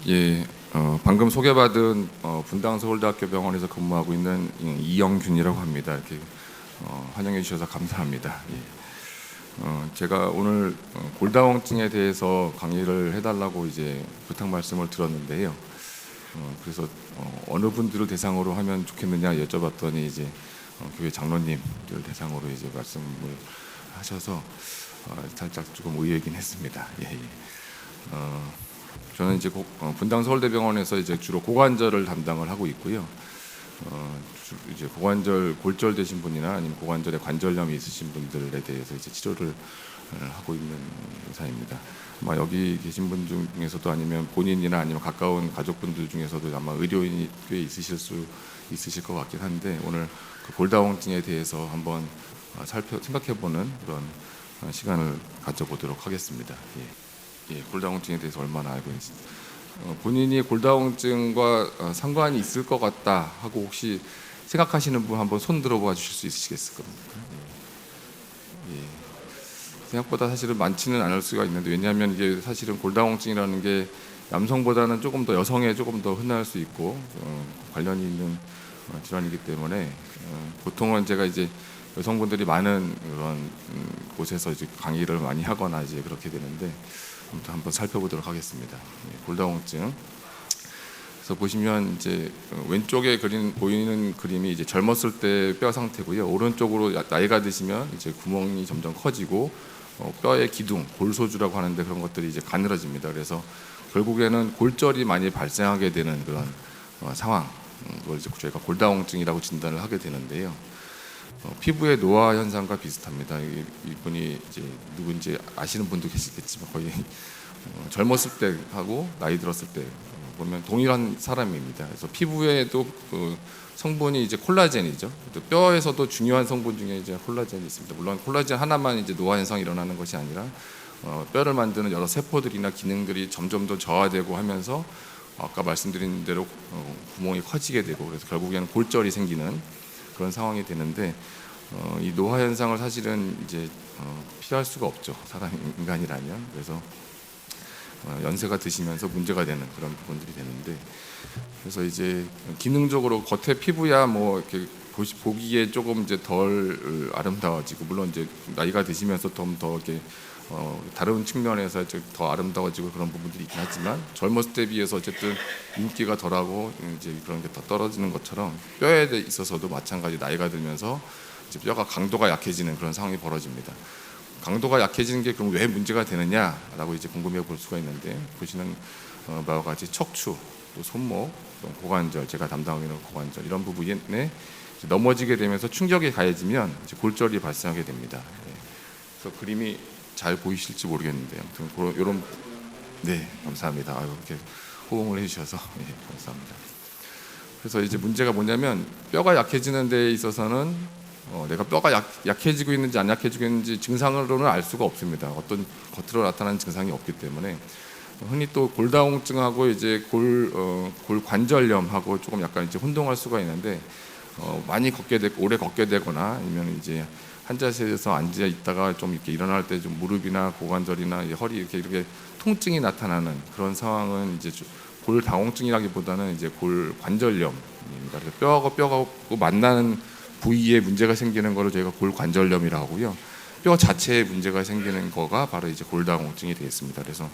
예, 방금 소개받은 분당 서울대학교 병원에서 근무하고 있는 이영균이라고 합니다. 이렇게 환영해 주셔서 감사합니다. 예. 제가 오늘 골다공증에 대해서 강의를 해달라고 이제 부탁 말씀을 들었는데요. 그래서 어느 분들을 대상으로 하면 좋겠느냐 여쭤봤더니 이제 교회 장로님들 대상으로 이제 말씀을 하셔서 살짝 조금 의외이긴 했습니다. 예, 예. 저는 이제 분당 서울대병원에서 이제 주로 고관절을 담당을 하고 있고요. 이제 고관절 골절 되신 분이나 아니면 고관절에 관절염이 있으신 분들에 대해서 이제 치료를 하고 있는 의사입니다. 아마 여기 계신 분 중에서도 아니면 본인이나 아니면 가까운 가족분들 중에서도 아마 의료인이 꽤 있으실 것 같긴 한데 오늘 그 골다공증에 대해서 한번 생각해보는 그런 시간을 가져보도록 하겠습니다. 예, 골다공증에 대해서 얼마나 알고 있는지. 본인이 골다공증과 상관이 있을 것 같다 하고 혹시 생각하시는 분 한번 손 들어봐 주실 수 있으시겠습니까? 예. 생각보다 사실은 많지는 않을 수가 있는데 왜냐하면 이게 사실은 골다공증이라는 게 남성보다는 조금 더 여성에 조금 더 흔할 수 있고 관련이 있는 질환이기 때문에 보통은 제가 이제 여성분들이 많은 그런 곳에서 이제 강의를 많이 하거나 이제 그렇게 되는데 한번 살펴보도록 하겠습니다. 골다공증. 그래서 보시면 이제 왼쪽에 보이는 그림이 이제 젊었을 때 뼈 상태고요. 오른쪽으로 나이가 드시면 이제 구멍이 점점 커지고 뼈의 기둥, 골소주라고 하는데 그런 것들이 이제 가늘어집니다. 그래서 결국에는 골절이 많이 발생하게 되는 그런 상황. 그걸 이제 저희가 골다공증이라고 진단을 하게 되는데요. 피부의 노화 현상과 비슷합니다. 이분이 이제 누군지 아시는 분도 계시겠지만 거의 젊었을 때 하고 나이 들었을 때 보면 동일한 사람입니다. 그래서 피부에도 성분이 이제 콜라겐이죠. 뼈에서도 중요한 성분 중에 이제 콜라겐이 있습니다. 물론 콜라겐 하나만 이제 노화 현상이 일어나는 것이 아니라 뼈를 만드는 여러 세포들이나 기능들이 점점 더 저하되고 하면서 아까 말씀드린 대로 구멍이 커지게 되고 그래서 결국에는 골절이 생기는 그런 상황이 되는데 이 노화 현상을 사실은 이제 피할 수가 없죠. 인간이라면. 그래서 연세가 드시면서 문제가 되는 그런 부분들이 되는데 그래서 이제 기능적으로 겉에 피부야 뭐 이렇게 보기에 조금 이제 덜 아름다워지고 물론 이제 나이가 드시면서 더 이렇게 다른 측면에서 더 아름다워지고 그런 부분들이 있긴 하지만 젊었을 때 비해서 어쨌든 인기가 덜하고 이제 그런 게 더 떨어지는 것처럼 뼈에 있어서도 마찬가지 나이가 들면서 이제 뼈가 강도가 약해지는 그런 상황이 벌어집니다. 강도가 약해지는 게 그럼 왜 문제가 되느냐라고 이제 궁금해 볼 수가 있는데 보시는 바와 같이 척추, 또 손목, 또 고관절, 제가 담당하고 있는 고관절 이런 부분에 넘어지게 되면서 충격이 가해지면 이제 골절이 발생하게 됩니다. 그래서 그림이 잘 보이실지 모르겠는데 아무튼 이런 네 감사합니다. 이렇게 호응을 해주셔서 감사합니다. 그래서 이제 문제가 뭐냐면 뼈가 약해지는 데 있어서는 내가 뼈가 약해지고 있는지 안 약해지고 있는지 증상으로는 알 수가 없습니다. 어떤 겉으로 나타나는 증상이 없기 때문에 흔히 또 골다공증하고 이제 골관절염하고 조금 약간 이제 혼동할 수가 있는데 많이 오래 걷게 되거나 아니면 이제 한 자세에서 앉아 있다가 좀 이렇게 일어날 때 좀 무릎이나 고관절이나 허리 이렇게 통증이 나타나는 그런 상황은 이제 골다공증이라기보다는 이제 골관절염입니다. 그래서 뼈하고 만나는 부위에 문제가 생기는 거를 저희가 골관절염이라고 하고요. 뼈 자체에 문제가 생기는 거가 바로 이제 골다공증이 되겠습니다. 그래서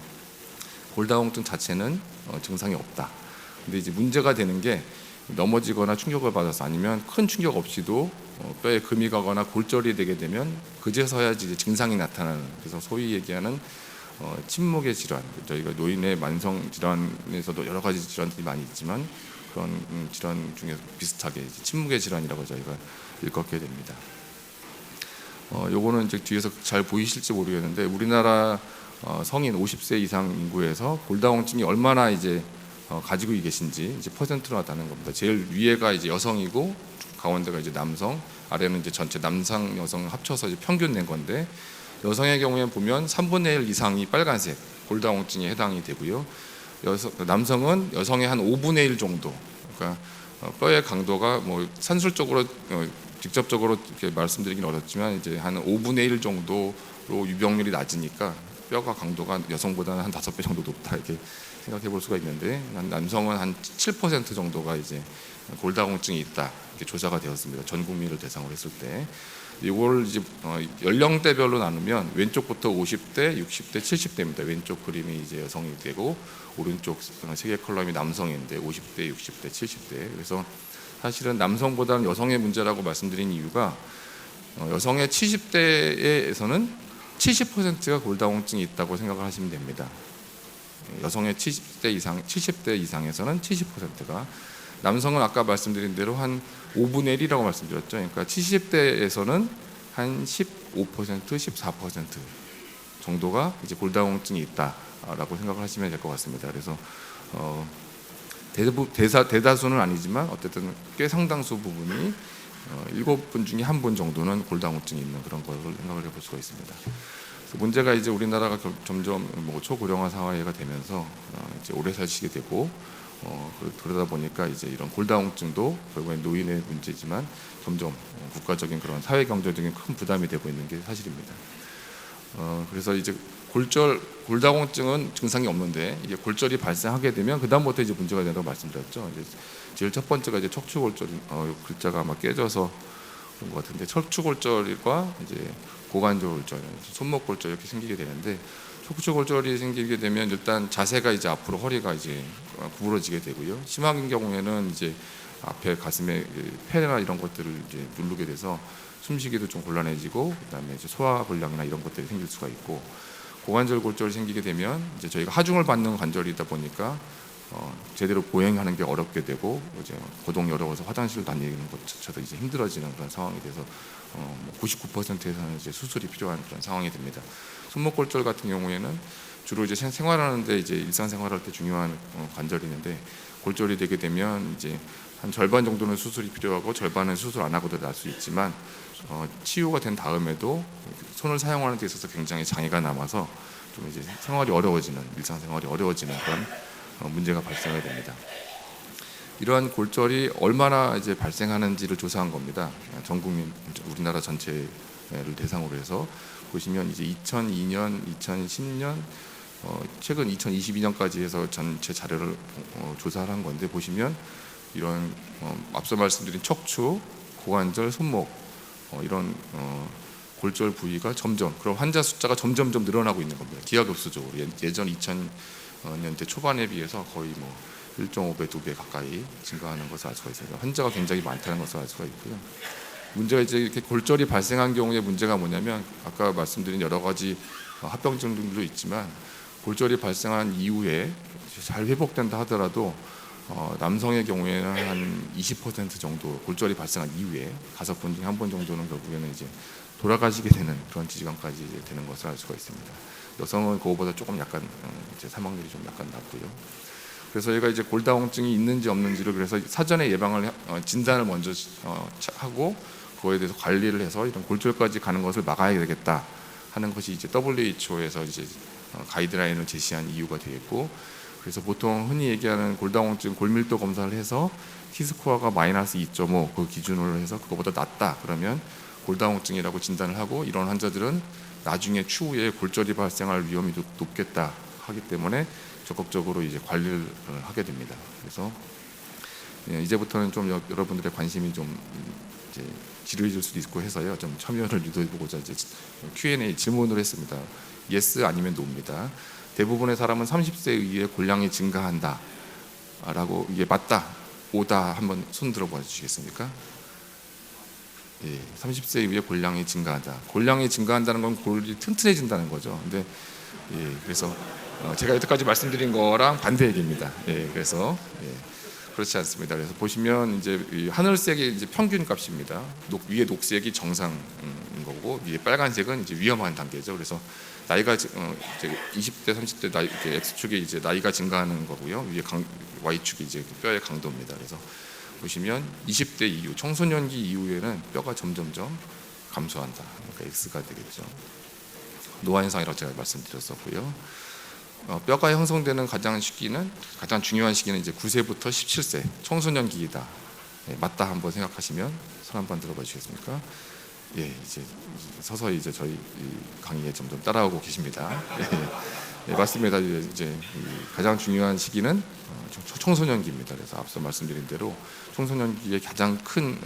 골다공증 자체는 증상이 없다. 근데 이제 문제가 되는 게 넘어지거나 충격을 받아서 아니면 큰 충격 없이도 뼈에 금이 가거나 골절이 되게 되면 그제서야 이제 증상이 나타나는 그래서 소위 얘기하는 침묵의 질환 저희가 노인의 만성 질환에서도 여러 가지 질환들이 많이 있지만 그런 질환 중에 비슷하게 이제 침묵의 질환이라고 저희가 일컫게 됩니다. 요거는 이제 뒤에서 잘 보이실지 모르겠는데 우리나라 성인 50세 이상 인구에서 골다공증이 얼마나 이제 가지고 계신지 이제 퍼센트로 나타나는 겁니다. 제일 위에가 이제 여성이고 가운데가 이제 남성, 아래는 이제 전체 남성 여성 합쳐서 이제 평균 낸 건데 여성의 경우에 보면 3분의 1 이상이 빨간색 골다공증에 해당이 되고요. 남성은 여성의 한 5분의 1 정도. 그러니까 뼈의 강도가 뭐 산술적으로 직접적으로 이렇게 말씀드리긴 어렵지만 이제 한 5분의 1 정도로 유병률이 낮으니까 뼈가 강도가 여성보다는 한 5배 정도 높다 이렇게 생각해 볼 수가 있는데, 남성은 한 7% 정도가 이제 골다공증이 있다 이렇게 조사가 되었습니다. 전 국민을 대상으로 했을 때. 이걸 이제 연령대별로 나누면 왼쪽부터 50대, 60대, 70대입니다. 왼쪽 그림이 이제 여성이 되고 오른쪽 세 개 컬럼이 남성인데 50대, 60대, 70대. 그래서 사실은 남성보다는 여성의 문제라고 말씀드린 이유가 여성의 70대에서는 70%가 골다공증이 있다고 생각을 하시면 됩니다. 여성의 70대 이상에서는 70%가, 남성은 아까 말씀드린 대로 한 5분의 1이라고 말씀드렸죠. 그러니까 70대에서는 한 15%, 14% 정도가 이제 골다공증이 있다라고 생각을 하시면 될 것 같습니다. 그래서 대다수는 아니지만 어쨌든 꽤 상당수 부분이 7분 중에 1분 정도는 골다공증이 있는 그런 걸 생각을 해볼 수가 있습니다. 문제가 이제 우리나라가 점점 초고령화 사회가 되면서 이제 오래 사시게 되고 그러다 보니까 이제 이런 골다공증도 결국엔 노인의 문제지만 점점 국가적인 그런 사회 경제적인 큰 부담이 되고 있는 게 사실입니다. 그래서 이제 골다공증은 증상이 없는데 이게 골절이 발생하게 되면 그 다음부터 이제 문제가 된다고 말씀드렸죠. 이제 제일 첫 번째가 이제 척추골절, 글자가 아마 깨져서 그런 것 같은데, 척추골절과 이제 고관절골절, 손목골절 이렇게 생기게 되는데, 척추골절이 생기게 되면 일단 자세가 이제 앞으로 허리가 이제 구부러지게 되고요. 심한 경우에는 이제 앞에 가슴에 폐나 이런 것들을 이제 누르게 돼서 숨쉬기도 좀 곤란해지고, 그다음에 이제 소화불량이나 이런 것들이 생길 수가 있고, 고관절 골절이 생기게 되면 이제 저희가 하중을 받는 관절이다 보니까 제대로 보행하는 게 어렵게 되고, 이제 고동이 어려워서 화장실 다니는 것조차도 이제 힘들어지는 그런 상황이 돼서 99%에서는 이제 수술이 필요한 그런 상황이 됩니다. 손목골절 같은 경우에는 주로 이제 생활하는데 이제 일상생활할 때 중요한 관절이 있는데, 골절이 되게 되면 이제 한 절반 정도는 수술이 필요하고 절반은 수술 안 하고도 날 수 있지만 치유가 된 다음에도 손을 사용하는 데 있어서 굉장히 장애가 남아서 좀 이제 생활이 어려워지는, 일상생활이 어려워지는 그런 문제가 발생하게 됩니다. 이러한 골절이 얼마나 이제 발생하는지를 조사한 겁니다. 전 국민, 우리나라 전체를 대상으로 해서 보시면 이제 2002년, 2010년, 최근 2022년까지 해서 전체 자료를 조사를 한 건데, 보시면 이런 앞서 말씀드린 척추, 고관절, 손목 이런 골절 부위가 점점, 그럼 환자 숫자가 점점점 늘어나고 있는 겁니다. 기하급수적으로 예전 2000년대 초반에 비해서 거의 1.5배, 2배 가까이 증가하는 것을 알 수가 있습니다. 환자가 굉장히 많다는 것을 알 수가 있고요. 문제가 이제 이렇게 골절이 발생한 경우에 문제가 뭐냐면, 아까 말씀드린 여러 가지 합병증들도 있지만 골절이 발생한 이후에 잘 회복된다 하더라도 남성의 경우에는 한 20% 정도 골절이 발생한 이후에 5분 중에 1분 정도는 결국에는 이제 돌아가시게 되는 그런 지경까지 이제 되는 것을 알 수가 있습니다. 여성은 그거보다 조금 약간 이제 사망률이 좀 약간 낮고요. 그래서 얘가 이제 골다공증이 있는지 없는지를, 그래서 사전에 예방을 진단을 먼저 하고 그거에 대해서 관리를 해서 이런 골절까지 가는 것을 막아야 되겠다 하는 것이 이제 WHO에서 이제 가이드라인을 제시한 이유가 되겠고, 그래서 보통 흔히 얘기하는 골다공증 골밀도 검사를 해서 T스코어가 마이너스 2.5 그 기준으로 해서 그거보다 낮다 그러면 골다공증이라고 진단을 하고, 이런 환자들은 나중에 추후에 골절이 발생할 위험이 높겠다 하기 때문에 적극적으로 이제 관리를 하게 됩니다. 그래서 이제부터는 좀 여러분들의 관심이 좀 이제 지루해질 수도 있고 해서요, 좀 참여를 유도해보고자 이제 Q&A 질문을 했습니다. yes 아니면 no입니다. 대부분의 사람은 30세 이후에 골량이 증가한다 라고, 이게 맞다, 오다 한번 손 들어봐 주시겠습니까? 예, 30세 이후에 골량이 증가한다. 골량이 증가한다는 건 골이 튼튼해진다는 거죠. 근데 그래서 제가 여태까지 말씀드린 거랑 반대 얘기입니다. 그래서 그렇지 않습니다. 그래서 보시면 이제 하늘색이 이제 평균 값입니다. 위에 녹색이 정상인 거고, 위에 빨간색은 이제 위험한 단계죠. 그래서 나이가 이제 20대, 30대 나이, 이렇게 X축이 이제 나이가 증가하는 거고요. 위에 Y축이 이제 뼈의 강도입니다. 그래서 보시면 20대 이후, 청소년기 이후에는 뼈가 점점점 감소한다. 그러니까 X가 되겠죠. 노화 현상이라고 제가 말씀드렸었고요. 뼈가 형성되는 가장 중요한 시기는 이제 9세부터 17세 청소년기이다. 맞다 한번 생각하시면 손 한번 들어봐 주시겠습니까? 이제 서서히 이제 저희 이 강의에 점점 따라오고 계십니다. 맞습니다. 이제 가장 중요한 시기는 청소년기입니다. 그래서 앞서 말씀드린 대로 청소년기에 가장 큰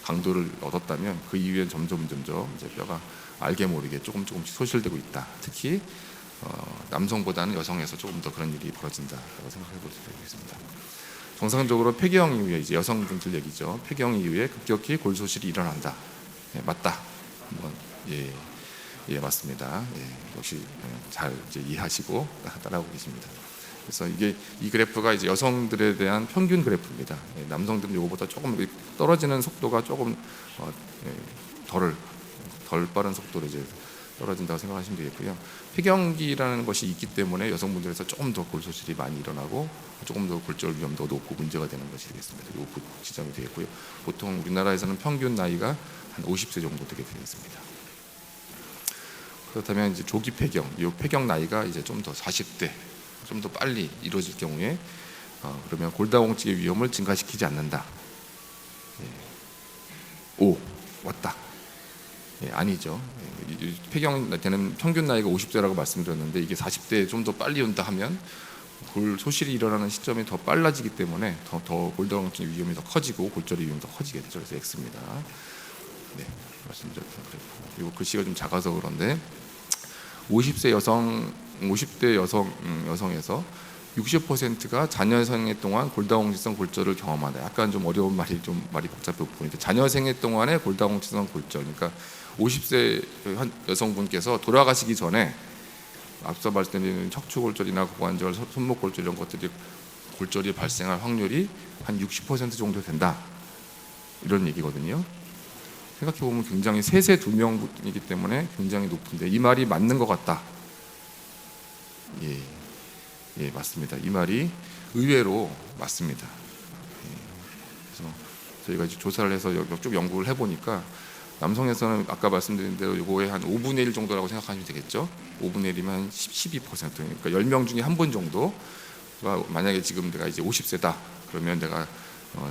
강도를 얻었다면 그 이후에 점점 이제 뼈가 알게 모르게 조금씩 소실되고 있다. 특히 남성보다는 여성에서 조금 더 그런 일이 벌어진다라고 생각해 볼 수 있겠습니다. 정상적으로 폐경 이후에 이제 여성분들 얘기죠. 폐경 이후에 급격히 골소실이 일어난다. 맞다. 한번 맞습니다. 역시 잘 이제 이해하시고 따라오고 계십니다. 그래서 이 그래프가 이제 여성들에 대한 평균 그래프입니다. 남성들은 이거보다 조금 떨어지는 속도가 조금 덜 빠른 속도로 이제 떨어진다고 생각하시면 되겠고요. 폐경기라는 것이 있기 때문에 여성분들에서 조금 더 골소실이 많이 일어나고 조금 더 골절 위험도 높고 문제가 되는 것이 되겠습니다. 이 지점이 되겠고요. 보통 우리나라에서는 평균 나이가 한 50세 정도 되게 되겠습니다. 그렇다면 이제 조기 폐경, 이 폐경 나이가 이제 좀 더 40대, 좀 더 빨리 이루어질 경우에 그러면 골다공증의 위험을 증가시키지 않는다. 왔다. 아니죠. 폐경 되는 평균 나이가 50세라고 말씀드렸는데 이게 40대에 좀 더 빨리 온다 하면 골소실이 일어나는 시점이 더 빨라지기 때문에 더 골다공증의 위험이 더 커지고 골절의 위험이 더 커지게 되죠. 그래서 X입니다. 말씀드렸던 그리고 글씨가 좀 작아서 그런데 50대 여성에서 60%가 자녀 생애 동안 골다공증성 골절을 경험한다. 약간 좀 어려운 말이 복잡해 보이는데 자녀 생애 동안에 골다공증성 골절. 그러니까 50세 여성분께서 돌아가시기 전에 앞서 말씀드린 척추골절이나 고관절, 손목골절 이런 것들이 골절이 발생할 확률이 한 60% 정도 된다. 이런 얘기거든요. 생각해 보면 굉장히 세세 2명이기 때문에 굉장히 높은데 이 말이 맞는 것 같다. 맞습니다. 이 말이 의외로 맞습니다. 그래서 저희가 이제 조사를 해서 쭉 연구를 해보니까 남성에서는 아까 말씀드린 대로 이거의 한 5분의 1 정도라고 생각하시면 되겠죠. 5분의 1이면 12%. 그러니까 10명 중에 한 분 정도가 만약에 지금 내가 이제 50세다. 그러면 내가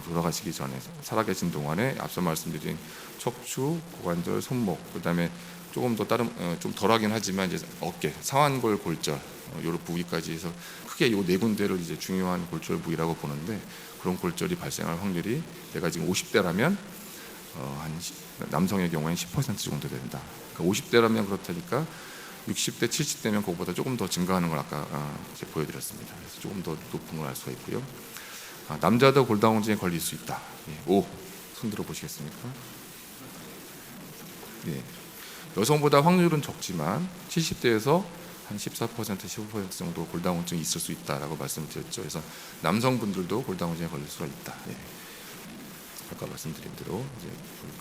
돌아가시기 전에 살아계신 동안에 앞서 말씀드린 척추, 고관절, 손목, 그다음에 조금 더 다른 좀 덜하긴 하지만 이제 어깨, 상완골 골절 요런 부위까지 해서 크게 요 네 군데를 이제 중요한 골절 부위라고 보는데 그런 골절이 발생할 확률이 내가 지금 50대라면 남성의 경우에는 10% 정도 된다. 그러니까 50대라면 그렇다니까 60대, 70대면 그거보다 조금 더 증가하는 걸 아까 이제 보여드렸습니다. 그래서 조금 더 높은 걸 알 수가 있고요. 남자도 골다공증에 걸릴 수 있다. 손 들어 보시겠습니까? 여성보다 확률은 적지만 70대에서 한 14%, 15% 정도 골다공증이 있을 수 있다라고 말씀을 드렸죠. 그래서 남성분들도 골다공증에 걸릴 수가 있다. 아까 말씀드린 대로 이제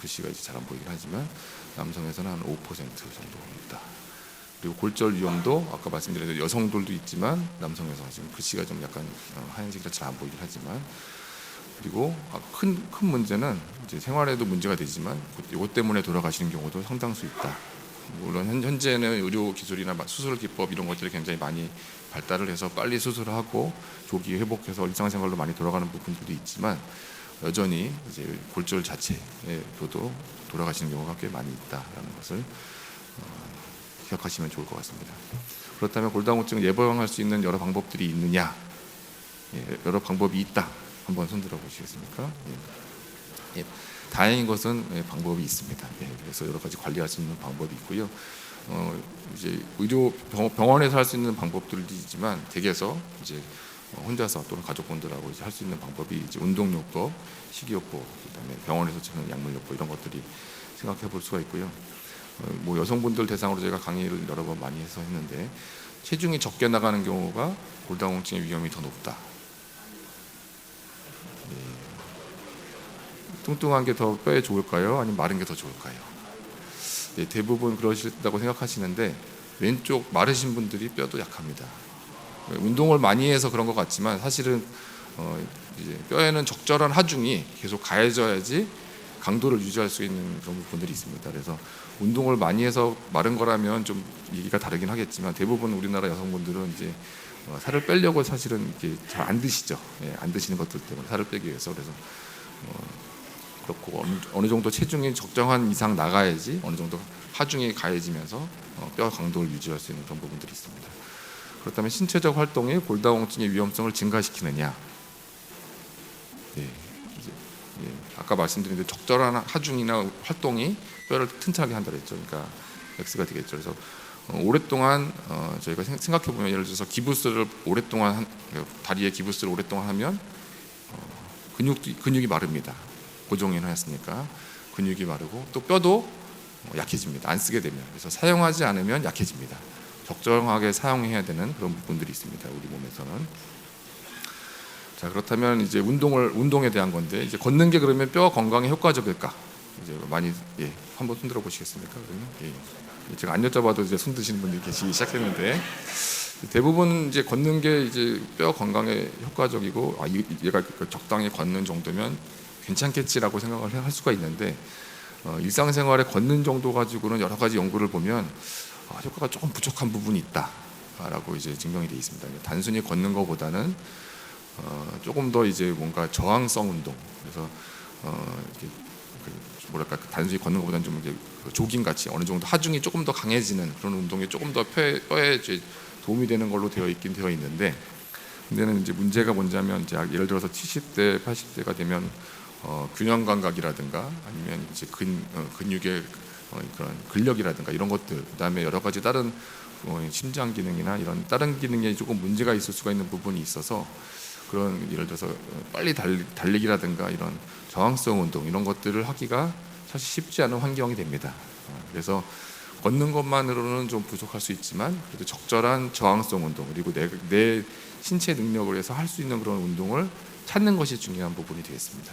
글씨가 이제 잘 안 보이긴 하지만 남성에서는 한 5% 정도 있다. 그리고 골절 위험도 아까 말씀드린 대로 여성들도 있지만 남성에서 지금 글씨가 좀 약간 하얀색이라 잘 안 보이긴 하지만 그리고 큰 문제는 이제 생활에도 문제가 되지만 이것 때문에 돌아가시는 경우도 상당수 있다. 물론 현재는 의료 기술이나 수술 기법 이런 것들이 굉장히 많이 발달을 해서 빨리 수술하고 조기 회복해서 일상생활로 많이 돌아가는 부분들도 있지만 여전히 이제 골절 자체로도 돌아가시는 경우가 꽤 많이 있다라는 것을 기억하시면 좋을 것 같습니다. 그렇다면 골다공증을 예방할 수 있는 여러 방법들이 있느냐? 여러 방법이 있다. 한번 손들어 보시겠습니까? 다행인 것은 방법이 있습니다. 그래서 여러 가지 관리할 수 있는 방법이 있고요. 이제 의료 병원에서 할 수 있는 방법들도 있지만 댁에서 이제 혼자서 또는 가족분들하고 이제 할 수 있는 방법이 이제 운동요법, 식이요법, 그다음에 병원에서 치는 약물요법 이런 것들이 생각해 볼 수가 있고요. 뭐 여성분들 대상으로 제가 강의를 여러 번 많이 해서 했는데 체중이 적게 나가는 경우가 골다공증의 위험이 더 높다. 뚱뚱한 게 더 뼈에 좋을까요? 아니면 마른 게 더 좋을까요? 대부분 그러시다고 생각하시는데 왼쪽 마르신 분들이 뼈도 약합니다. 운동을 많이 해서 그런 것 같지만 사실은 이제 뼈에는 적절한 하중이 계속 가해져야지 강도를 유지할 수 있는 그런 부분들이 있습니다. 그래서 운동을 많이 해서 마른 거라면 좀 얘기가 다르긴 하겠지만 대부분 우리나라 여성분들은 이제 살을 빼려고 사실은 이렇게 잘 안 드시죠. 안 드시는 것들 때문에 살을 빼기 위해서 그래서 그렇고 어느 정도 체중이 적정한 이상 나가야지 어느 정도 하중이 가해지면서 뼈 강도를 유지할 수 있는 그런 부분들이 있습니다. 그렇다면 신체적 활동이 골다공증의 위험성을 증가시키느냐? 예, 아까 말씀드린 대로 적절한 하중이나 활동이 뼈를 튼튼하게 한다 그랬죠. 그러니까 X가 되겠죠. 그래서 오랫동안 저희가 생각해 보면 예를 들어서 기부스를 오랫동안 다리에 기부스를 오랫동안 하면 근육이 마릅니다. 고정을 했으니까 근육이 마르고 또 뼈도 약해집니다. 안 쓰게 되면. 그래서 사용하지 않으면 약해집니다. 적정하게 사용해야 되는 그런 부분들이 있습니다. 우리 몸에서는. 자, 그렇다면 이제 운동에 대한 건데 이제 걷는 게 그러면 뼈 건강에 효과적일까? 이제 많이 한번 손들어 보시겠습니까? 그러면 제가 안 여쭤봐도 이제 손 드시는 분들이 계시기 시작했는데 대부분 이제 걷는 게 이제 뼈 건강에 효과적이고 얘가 적당히 걷는 정도면 괜찮겠지라고 생각을 할 수가 있는데 일상생활에 걷는 정도 가지고는 여러 가지 연구를 보면 효과가 조금 부족한 부분이 있다라고 이제 증명이 되어 있습니다. 단순히 걷는 것보다는 조금 더 이제 뭔가 저항성 운동, 그래서 이렇게 뭐랄까 단순히 걷는 것보다는 좀 이제 조깅 같이 어느 정도 하중이 조금 더 강해지는 그런 운동이 조금 더 뼈에 이제 도움이 되는 걸로 되어 있는데, 근데는 이제 문제가 뭔지하면 이제 예를 들어서 70대, 80대가 되면 균형 감각이라든가 아니면 이제 근육의 그런 근력이라든가 이런 것들, 그다음에 여러 가지 다른 심장 기능이나 이런 다른 기능에 조금 문제가 있을 수가 있는 부분이 있어서 그런 예를 들어서 빨리 달리기라든가 이런 저항성 운동 이런 것들을 하기가 사실 쉽지 않은 환경이 됩니다. 그래서 걷는 것만으로는 좀 부족할 수 있지만 그래도 적절한 저항성 운동 그리고 내 신체 능력을 해서 할 수 있는 그런 운동을 찾는 것이 중요한 부분이 되겠습니다.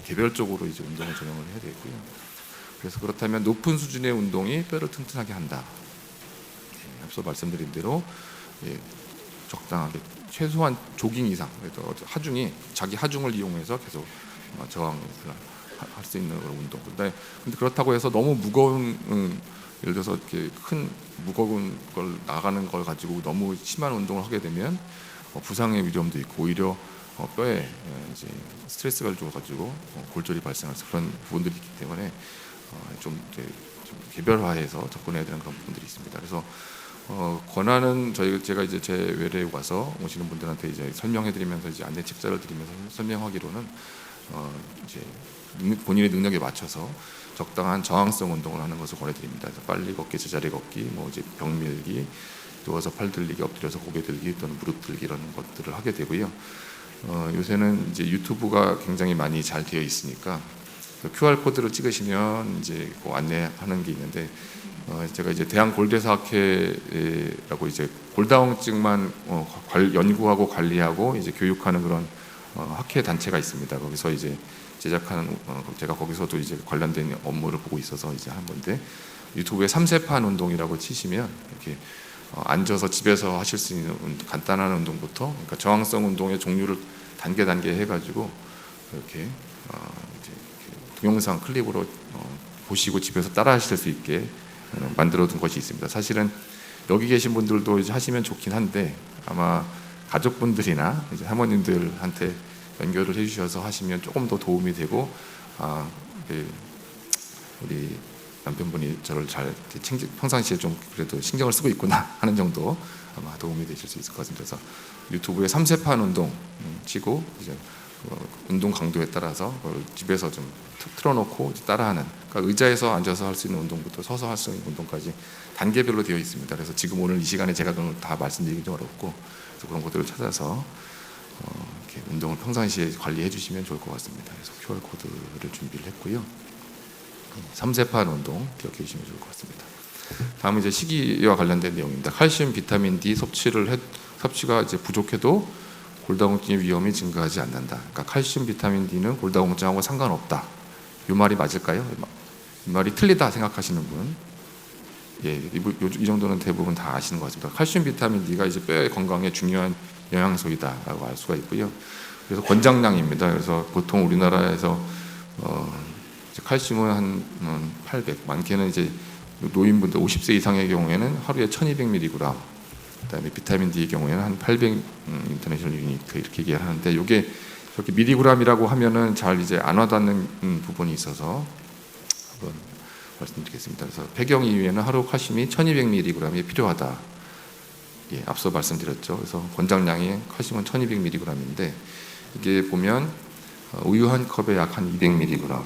개별적으로 이제 운동을 전형을 해야 되고요. 그래서 그렇다면 높은 수준의 운동이 뼈를 튼튼하게 한다. 앞서 말씀드린 대로 적당하게 최소한 조깅 이상, 그래서 자기 하중을 이용해서 계속 저항을 할 수 있는 그런 운동. 근데 그렇다고 해서 너무 무거운 예를 들어서 이렇게 큰 무거운 걸 나가는 걸 가지고 너무 심한 운동을 하게 되면 부상의 위험도 있고 오히려 뼈에 이제 스트레스가 줘가지고 골절이 발생할 그런 부분들이 있기 때문에 좀 개별화해서 접근해야 되는 그런 부분들이 있습니다. 그래서 권하는 제가 이제 제 외래에 와서 오시는 분들한테 이제 설명해드리면서 이제 안내 책자를 드리면서 설명하기로는 이제 본인의 능력에 맞춰서 적당한 저항성 운동을 하는 것을 권해드립니다. 그래서 빨리 걷기, 제자리 걷기, 뭐 이제 벽 밀기, 누워서 팔 들리기, 엎드려서 고개 들기 또는 무릎 들기 이런 것들을 하게 되고요. 요새는 이제 유튜브가 굉장히 많이 잘 되어 있으니까 QR 코드를 찍으시면 이제 안내하는 게 있는데 제가 이제 대한골대사학회라고 이제 골다공증만 연구하고 관리하고 이제 교육하는 그런 학회 단체가 있습니다. 거기서 이제 제작하는 제가 거기서도 이제 관련된 업무를 보고 있어서 이제 한 건데 유튜브에 3세판 운동이라고 치시면 이렇게 앉아서 집에서 하실 수 있는 간단한 운동부터 그러니까 저항성 운동의 종류를 단계 해가지고 이렇게 이제 동영상 클립으로 보시고 집에서 따라 하실 수 있게 만들어 둔 것이 있습니다. 사실은 여기 계신 분들도 이제 하시면 좋긴 한데 아마 가족분들이나 이제 사모님들한테 연결을 해주셔서 하시면 조금 더 도움이 되고 우리 남편분이 저를 잘 평상시에 좀 그래도 신경을 쓰고 있구나 하는 정도 아마 도움이 되실 수 있을 것 같습니다. 그래서 유튜브에 3세판 운동 치고 이제 운동 강도에 따라서 집에서 좀 틀어놓고 따라하는, 그러니까 의자에서 앉아서 할 수 있는 운동부터 서서 할 수 있는 운동까지 단계별로 되어 있습니다. 그래서 지금 오늘 이 시간에 제가 그런 걸 다 말씀드리기 좀 어렵고 그래서 그런 것들을 찾아서 이렇게 운동을 평상시에 관리해 주시면 좋을 것 같습니다. 그래서 QR 코드를 준비를 했고요. 3세판 운동 기억해 주시면 좋을 것 같습니다. 다음은 이제 식이와 관련된 내용입니다. 칼슘, 비타민 D 섭취가 이제 부족해도 골다공증의 위험이 증가하지 않는다. 그러니까 칼슘, 비타민 D는 골다공증하고 상관없다. 이 말이 맞을까요? 이 말이 틀리다 생각하시는 분, 이 정도는 대부분 다 아시는 것 같습니다. 칼슘, 비타민 D가 이제 뼈의 건강에 중요한 영양소이다라고 알 수가 있고요. 그래서 권장량입니다. 그래서 보통 우리나라에서 칼슘은 한 800, 많게는 이제 노인분들 50세 이상의 경우에는 하루에 1200mg, 그다음에 비타민 D의 경우에는 한 800 인터내셔널 유니트 이렇게 얘기를 하는데 이게 이렇게 미리그램이라고 하면은 잘 이제 안 와닿는 부분이 있어서 한번 말씀드리겠습니다. 그래서 폐경 이후에는 하루 칼슘이 1200mg이 필요하다. 예, 앞서 말씀드렸죠. 그래서 권장량이 칼슘은 1200mg인데 이게 보면 우유 한 컵에 약 한 200mg.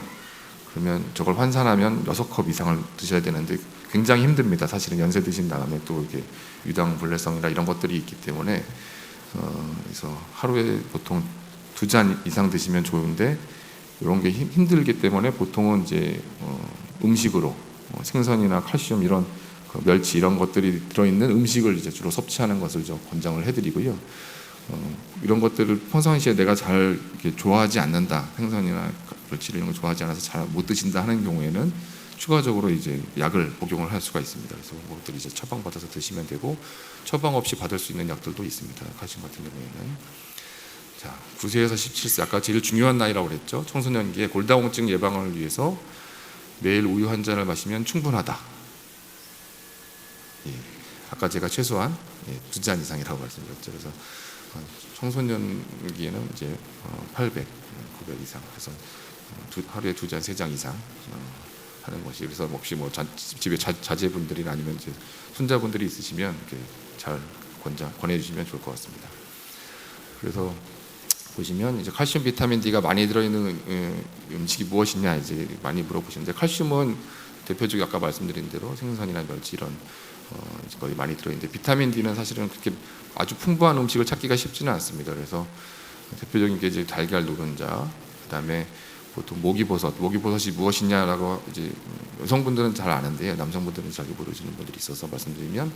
그러면 저걸 환산하면 6컵 이상을 드셔야 되는데 굉장히 힘듭니다. 사실은 연세 드신 다음에 또 이렇게 유당 불내성이나 이런 것들이 있기 때문에 그래서 하루에 보통 2잔 이상 드시면 좋은데 이런 게 힘들기 때문에 보통은 이제 음식으로 생선이나 칼슘 이런 멸치 이런 것들이 들어있는 음식을 이제 주로 섭취하는 것을 좀 권장을 해드리고요. 이런 것들을 평상시에 내가 잘 이렇게 좋아하지 않는다, 생선이나 멸치 이런 거 좋아하지 않아서 잘 못 드신다 하는 경우에는 추가적으로 이제 약을 복용을 할 수가 있습니다. 그래서 그것들 이제 처방 받아서 드시면 되고 처방 없이 받을 수 있는 약들도 있습니다. 칼슘 같은 경우에는. 자, 9세에서 17세 아까 제일 중요한 나이라고 그랬죠. 청소년기에 골다공증 예방을 위해서 매일 우유 한 잔을 마시면 충분하다. 예, 아까 제가 최소한 2잔 이상이라고 말씀드렸죠. 그래서 청소년기에는 이제 800, 900 이상. 그래서 하루에 2잔, 3잔 이상 하는 것이. 그래서 혹시 뭐 집에 자제분들이나 아니면 이제 손자분들이 있으시면 이렇게 잘 권해주시면 좋을 것 같습니다. 그래서 보시면 이제 칼슘, 비타민 D가 많이 들어있는 음식이 무엇이냐 이제 많이 물어보시는데 칼슘은 대표적으로 아까 말씀드린 대로 생선이나 멸치 이런 거의 많이 들어있는데 비타민 D는 사실은 그렇게 아주 풍부한 음식을 찾기가 쉽지는 않습니다. 그래서 대표적인 게 이제 달걀 노른자, 그다음에 보통 모기버섯이 무엇이냐라고 이제 여성분들은 잘 아는데요, 남성분들은 잘 모르시는 분들이 있어서 말씀드리면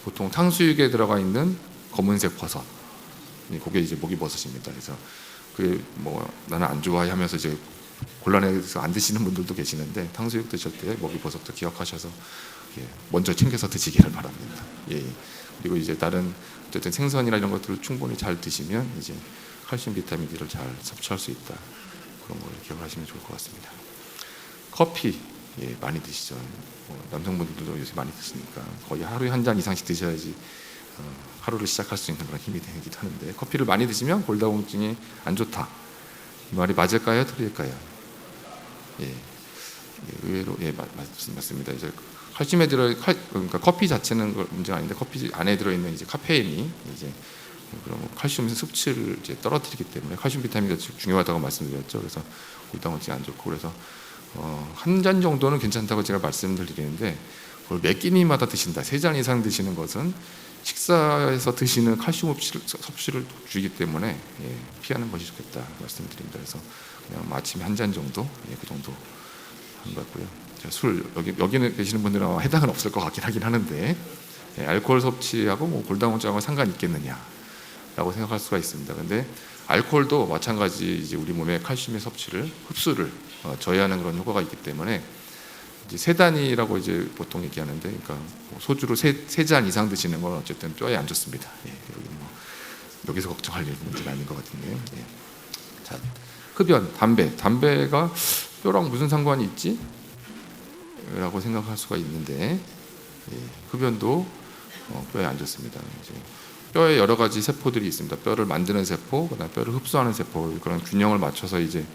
보통 탕수육에 들어가 있는 검은색 버섯, 그게 이제 모기버섯입니다. 그래서 그 뭐 나는 안 좋아해 하면서 이제 곤란해서 안 드시는 분들도 계시는데 탕수육 드실 때 모기버섯도 기억하셔서 먼저 챙겨서 드시기를 바랍니다. 예. 그리고 이제 다른 어쨌든 생선이나 이런 것들을 충분히 잘 드시면 이제 칼슘, 비타민 D를 잘 섭취할 수 있다. 그런 걸 기억하시면 좋을 것 같습니다. 커피 많이 드시죠. 남성분들도 요새 많이 드시니까 거의 하루에 한 잔 이상씩 드셔야지 하루를 시작할 수 있는 그런 힘이 되기도 하는데 커피를 많이 드시면 골다공증이 안 좋다. 이 말이 맞을까요? 틀릴까요? 예, 의외로 맞습니다. 이제 칼슘에 그러니까 커피 자체는 문제가 아닌데 커피 안에 들어있는 이제 카페인이 이제 그런 칼슘 섭취를 이제 떨어뜨리기 때문에 칼슘, 비타민이 중요하다고 말씀드렸죠. 그래서 골다공증이 안 좋고 그래서 한 잔 정도는 괜찮다고 제가 말씀을 드리는데 그걸 몇 끼니마다 드신다, 3잔 이상 드시는 것은 식사에서 드시는 칼슘 섭취를 줄이기 때문에 피하는 것이 좋겠다 말씀드립니다. 그래서 그냥 아침에 한 잔 정도, 그 정도 한 것 같고요. 술 여기는 계시는 분들은 아마 해당은 없을 것 같긴 하긴 하는데 알코올 섭취하고 뭐 골다공증하고 상관이 있겠느냐라고 생각할 수가 있습니다. 근데 알코올도 마찬가지 이제 우리 몸의 칼슘의 흡수를 저해하는 그런 효과가 있기 때문에 이제 세단이라고 이제 보통 얘기하는데, 그러니까 소주로 세 잔 이상 드시는 건 어쨌든 뼈에 안 좋습니다. 여기서 걱정할 문제는 아닌 것 같은데요. 자, 흡연, 담배가 뼈랑 무슨 상관이 있지? 라고 생각할 수가 있는데 흡연도 뼈에 안 좋습니다. 이제 뼈에 여러 가지 세포들이 있습니다. 뼈를 만드는 세포, 그다음 뼈를 흡수하는 세포, 그런 균형을 맞춰서 이제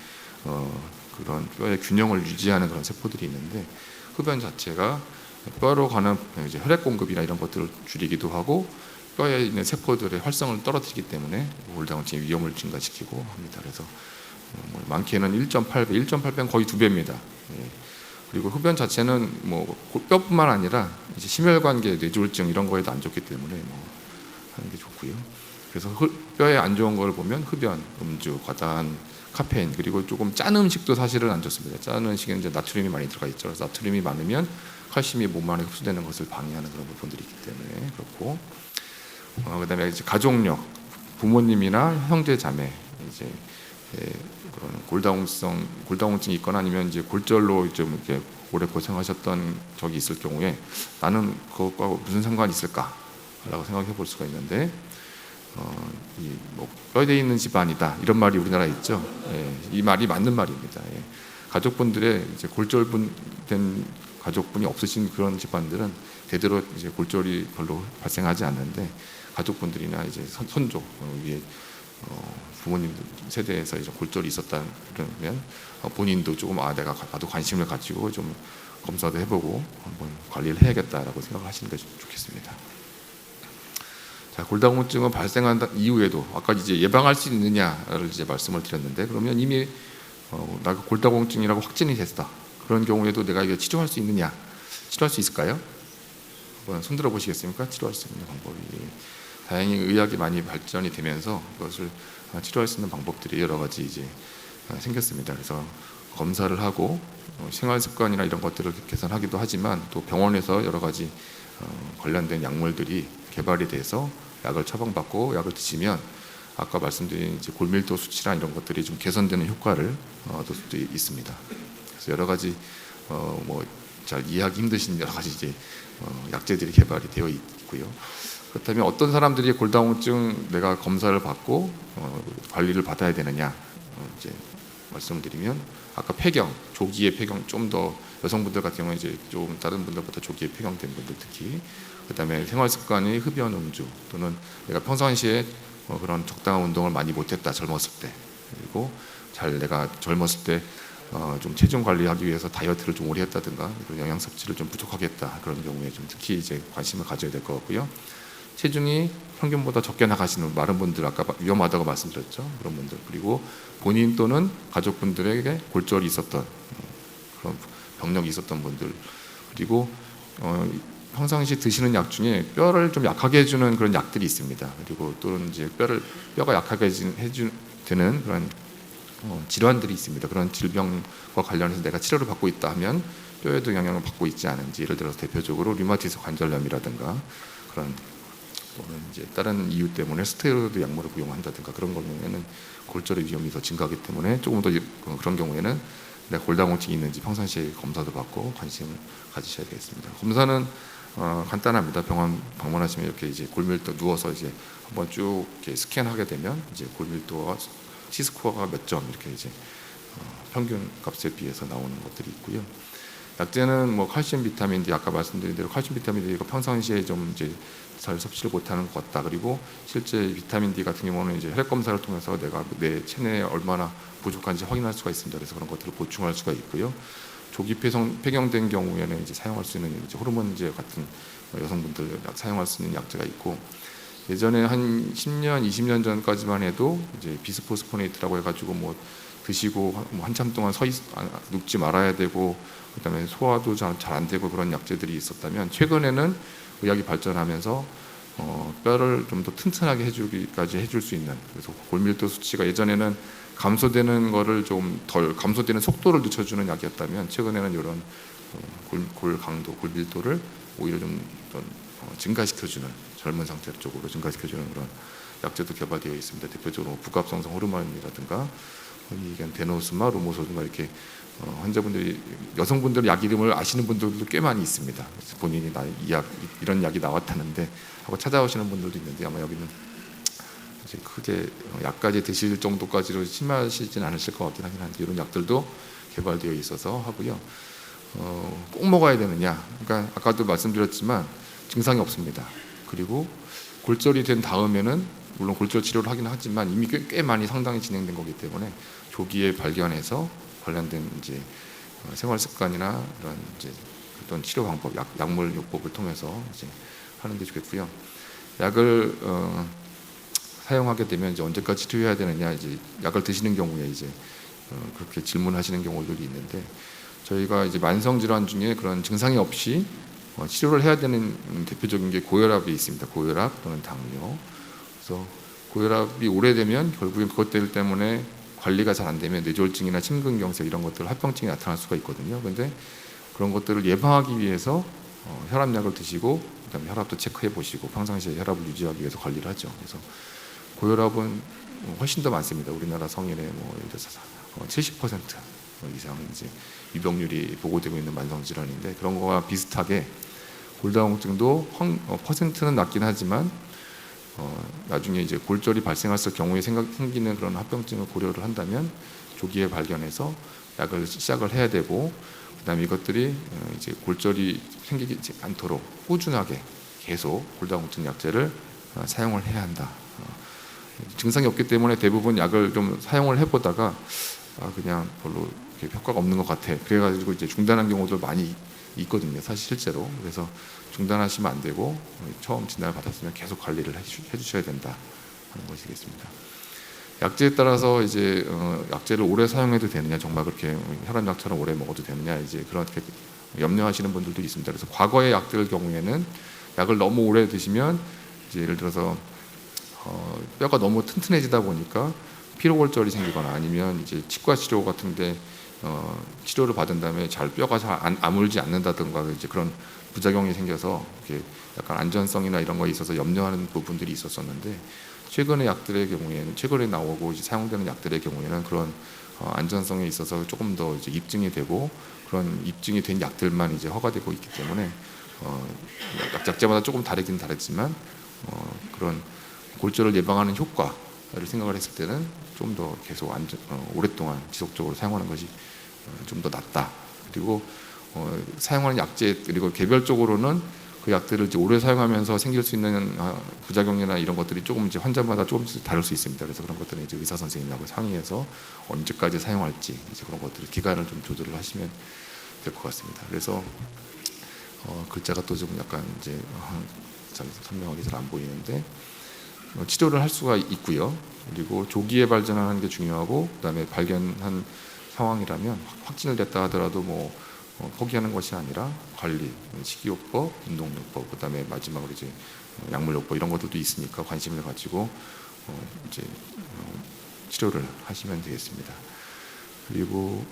그런 뼈의 균형을 유지하는 그런 세포들이 있는데 흡연 자체가 뼈로 가는 이제 혈액 공급이나 이런 것들을 줄이기도 하고 뼈에 있는 세포들의 활성을 떨어뜨리기 때문에 골다공증의 위험을 증가시키고 합니다. 그래서 많게는 1.8배는 거의 2배입니다. 그리고 흡연 자체는 뭐 뼈뿐만 아니라 이제 심혈관계 뇌졸중 이런 거에도 안 좋기 때문에 하는 게 좋고요. 그래서 뼈에 안 좋은 걸 보면 흡연, 음주, 과다한 카페인, 그리고 조금 짠 음식도 사실은 안 좋습니다. 짠 음식에는 이제 나트륨이 많이 들어가 있죠. 그래서 나트륨이 많으면 칼슘이 몸 안에 흡수되는 것을 방해하는 그런 부분들이 있기 때문에 그렇고, 그다음에 이제 가족력, 부모님이나 형제 자매 이제 그런 골다공증이 있거나 아니면 이제 골절로 좀 이렇게 오래 고생하셨던 적이 있을 경우에 나는 그것과 무슨 상관이 있을까라고 생각해 볼 수가 있는데. 뼈에 있는 집안이다 이런 말이 우리나라에 있죠. 이 말이 맞는 말입니다. 가족분들의 이제 골절된 가족분이 없으신 그런 집안들은 대대로 이제 골절이 별로 발생하지 않는데 가족분들이나 이제 손족 위에 부모님 세대에서 이제 골절이 있었다 그러면 본인도 조금 나도 관심을 가지고 좀 검사도 해보고 한번 관리를 해야겠다라고 생각을 하시는 게 좋겠습니다. 자, 골다공증은 발생한 이후에도 아까 이제 예방할 수 있느냐를 이제 말씀을 드렸는데, 그러면 이미 나가 골다공증이라고 확진이 됐다. 그런 경우에도 내가 이거 치료할 수 있느냐? 치료할 수 있을까요? 한번 손들어 보시겠습니까? 치료할 수 있는 방법이. 다행히 의학이 많이 발전이 되면서 그것을 치료할 수 있는 방법들이 여러 가지 이제 생겼습니다. 그래서 검사를 하고 생활 습관이나 이런 것들을 개선하기도 하지만, 또 병원에서 여러 가지 관련된 약물들이 개발이 돼서 약을 처방받고 약을 드시면 아까 말씀드린 이제 골밀도 수치나 이런 것들이 좀 개선되는 효과를 얻을 수도 있습니다. 그래서 여러 가지 뭐 잘 이해하기 힘드신 여러 가지 이제 약제들이 개발이 되어 있고요. 그렇다면 어떤 사람들이 골다공증 내가 검사를 받고 관리를 받아야 되느냐, 이제 말씀드리면 아까 폐경, 조기에 폐경, 좀 더 여성분들 같은 경우는 이제 좀 다른 분들보다 조기에 폐경된 분들 특히, 그다음에 생활 습관이 흡연, 음주, 또는 내가 평상시에 그런 적당한 운동을 많이 못했다 젊었을 때, 그리고 내가 젊었을 때 좀 체중 관리하기 위해서 다이어트를 좀 오래 했다든가 영양 섭취를 좀 부족하게 했다, 그런 경우에 좀 특히 이제 관심을 가져야 될 것 같고요. 체중이 평균보다 적게 나가시는 마른 분들, 아까 위험하다고 말씀드렸죠. 그런 분들, 그리고 본인 또는 가족분들에게 골절이 있었던 그런 병력이 있었던 분들, 그리고 평상시 드시는 약 중에 뼈를 좀 약하게 해주는 그런 약들이 있습니다. 그리고 또는 이제 뼈가 약하게 되는 그런 질환들이 있습니다. 그런 질병과 관련해서 내가 치료를 받고 있다 하면 뼈에도 영향을 받고 있지 않은지, 예를 들어서 대표적으로 류마티스 관절염이라든가 그런 또는 이제 다른 이유 때문에 스테로이드 약물을服용한다든가 그런 경우에는 골절의 위험이 더 증가하기 때문에 조금 더 그런 경우에는 내가 골다공증이 있는지 평상시에 검사도 받고 관심을 가지셔야 되겠습니다. 검사는 간단합니다. 병원 방문하시면 이렇게 이제 골밀도 누워서 이제 한번 쭉 이렇게 스캔하게 되면 이제 골밀도와 T스코어가 몇 점 이렇게 이제 평균 값에 비해서 나오는 것들이 있고요. 약제는 뭐 칼슘, 비타민 D, 아까 말씀드린 대로 칼슘, 비타민 D가 평상시에 좀 이제 잘 섭취를 못하는 것 같다. 그리고 실제 비타민 D 같은 경우는 이제 혈액 검사를 통해서 내가 내 체내에 얼마나 부족한지 확인할 수가 있습니다. 그래서 그런 것들을 보충할 수가 있고요. 조기 폐경된 경우에는 이제 사용할 수 있는 이제 호르몬제 같은 여성분들 사용할 수 있는 약제가 있고, 예전에 한 10년, 20년 전까지만 해도 이제 비스포스포네이트라고 해가지고 뭐 드시고 뭐 한참 동안 눕지 말아야 되고, 그다음에 소화도 잘 안 되고 그런 약제들이 있었다면, 최근에는 의학이 발전하면서 뼈를 좀 더 튼튼하게 해주기까지 해줄 수 있는, 그래서 골밀도 수치가 예전에는 감소되는 거를 좀 덜 감소되는 속도를 늦춰주는 약이었다면, 최근에는 이런 골 강도, 골밀도를 오히려 좀 증가시켜주는, 젊은 상태 쪽으로 증가시켜주는 그런 약제도 개발되어 있습니다. 대표적으로 부갑성성 호르몬이라든가 데노스마, 로모소스마 이렇게 환자분들이, 여성분들 약 이름을 아시는 분들도 꽤 많이 있습니다. 그래서 본인이 이런 약이 나왔다는데 하고 찾아오시는 분들도 있는데, 아마 여기는 이제 크게 약까지 드실 정도까지로 심하시진 않으실 것 같긴 하긴 한데, 이런 약들도 개발되어 있어서 하고요. 꼭 먹어야 되느냐? 그러니까 아까도 말씀드렸지만 증상이 없습니다. 그리고 골절이 된 다음에는 물론 골절 치료를 하긴 하지만 이미 꽤 많이 상당히 진행된 거기 때문에 조기에 발견해서 관련된 이제 생활 습관이나 이런 이제 어떤 치료 방법, 약물 요법을 통해서 이제 하는 게 좋겠고요. 약을 사용하게 되면 이제 언제까지 치료해야 되느냐, 이제 약을 드시는 경우에 이제 그렇게 질문하시는 경우들이 있는데, 저희가 이제 만성 질환 중에 그런 증상이 없이 치료를 해야 되는 대표적인 게 고혈압이 있습니다. 고혈압 또는 당뇨. 그래서 고혈압이 오래되면 결국엔 그것들 때문에 관리가 잘 안 되면 뇌졸중이나 심근경색 이런 것들, 합병증이 나타날 수가 있거든요. 그런데 그런 것들을 예방하기 위해서 혈압약을 드시고, 그다음에 혈압도 체크해 보시고 평상시에 혈압을 유지하기 위해서 관리를 하죠. 그래서 고혈압은 훨씬 더 많습니다. 우리나라 성인의 뭐 예를 들어서 70% 이상 이제 유병률이 보고되고 있는 만성 질환인데, 그런 거와 비슷하게 골다공증도 퍼센트는 낮긴 하지만 나중에 이제 골절이 발생했을 경우에 생기는 그런 합병증을 고려를 한다면 조기에 발견해서 약을 시작을 해야 되고, 그다음에 이것들이 이제 골절이 생기지 않도록 꾸준하게 계속 골다공증 약제를 사용을 해야 한다. 증상이 없기 때문에 대부분 약을 좀 사용을 해보다가 그냥 별로 이렇게 효과가 없는 것 같아. 그래가지고 이제 중단한 경우도 많이 있거든요. 사실 실제로. 그래서 중단하시면 안 되고 처음 진단을 받았으면 계속 관리를 해주셔야 된다 하는 것이겠습니다. 약제에 따라서 이제 약제를 오래 사용해도 되느냐, 정말 그렇게 혈압약처럼 오래 먹어도 되느냐, 이제 그렇게 염려하시는 분들도 있습니다. 그래서 과거의 약들 경우에는 약을 너무 오래 드시면 이제 예를 들어서 뼈가 너무 튼튼해지다 보니까 피로골절이 생기거나 아니면 이제 치과 치료 같은데 치료를 받은 다음에 뼈가 잘 아물지 않는다든가 이제 그런 부작용이 생겨서 이렇게 약간 안전성이나 이런 거에 있어서 염려하는 부분들이 있었었는데, 최근의 약들의 경우에는, 최근에 나오고 이제 사용되는 약들의 경우에는 그런 안전성에 있어서 조금 더 이제 입증이 되고, 그런 입증이 된 약들만 이제 허가되고 있기 때문에 약제마다 조금 다르긴 다르지만 그런 골절을 예방하는 효과를 생각을 했을 때는 좀 더 계속 오랫동안 지속적으로 사용하는 것이 좀 더 낫다. 그리고 사용하는 약제, 그리고 개별적으로는 그 약들을 이제 오래 사용하면서 생길 수 있는 부작용이나 이런 것들이 조금 이제 환자마다 조금씩 다를 수 있습니다. 그래서 그런 것들은 이제 의사 선생님하고 상의해서 언제까지 사용할지 이제 그런 것들을 기간을 좀 조절을 하시면 될 것 같습니다. 그래서 글자가 또 좀 약간 이제 잘 선명하게 잘 안 보이는데, 치료를 할 수가 있고요. 그리고 조기에 발견하는 게 중요하고, 그다음에 발견한 상황이라면 확진을 됐다 하더라도 포기하는 것이 아니라 관리, 식이요법, 운동요법, 그다음에 마지막으로 이제 약물요법 이런 것들도 있으니까 관심을 가지고 이제 치료를 하시면 되겠습니다. 그리고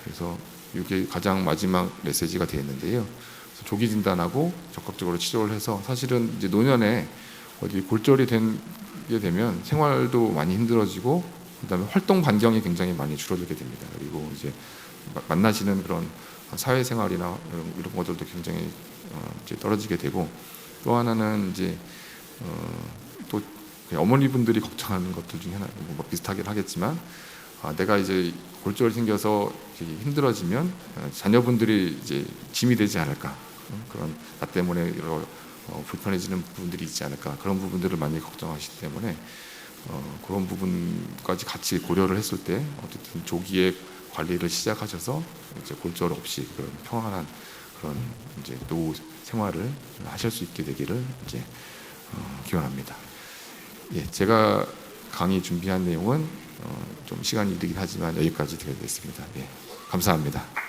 그래서 이게 가장 마지막 메시지가 되었는데요. 조기 진단하고 적극적으로 치료를 해서, 사실은 이제 노년에 어디 골절이 되게 되면 생활도 많이 힘들어지고, 그다음에 활동 반경이 굉장히 많이 줄어들게 됩니다. 그리고 이제 만나시는 그런 사회생활이나 이런 것들도 굉장히 이제 떨어지게 되고, 또 하나는 이제 또 어머니분들이 걱정하는 것들 중에 하나, 비슷하긴 하겠지만, 내가 이제 골절이 생겨서 힘들어지면 자녀분들이 이제 짐이 되지 않을까, 그런 나 때문에 여러 불편해지는 부분들이 있지 않을까, 그런 부분들을 많이 걱정하시기 때문에 그런 부분까지 같이 고려를 했을 때 어쨌든 조기에 관리를 시작하셔서 이제 골절 없이 그런 평안한 그런 이제 노후 생활을 하실 수 있게 되기를 이제 기원합니다. 제가 강의 준비한 내용은 좀 시간이 이르긴 하지만 여기까지 되겠습니다. 감사합니다.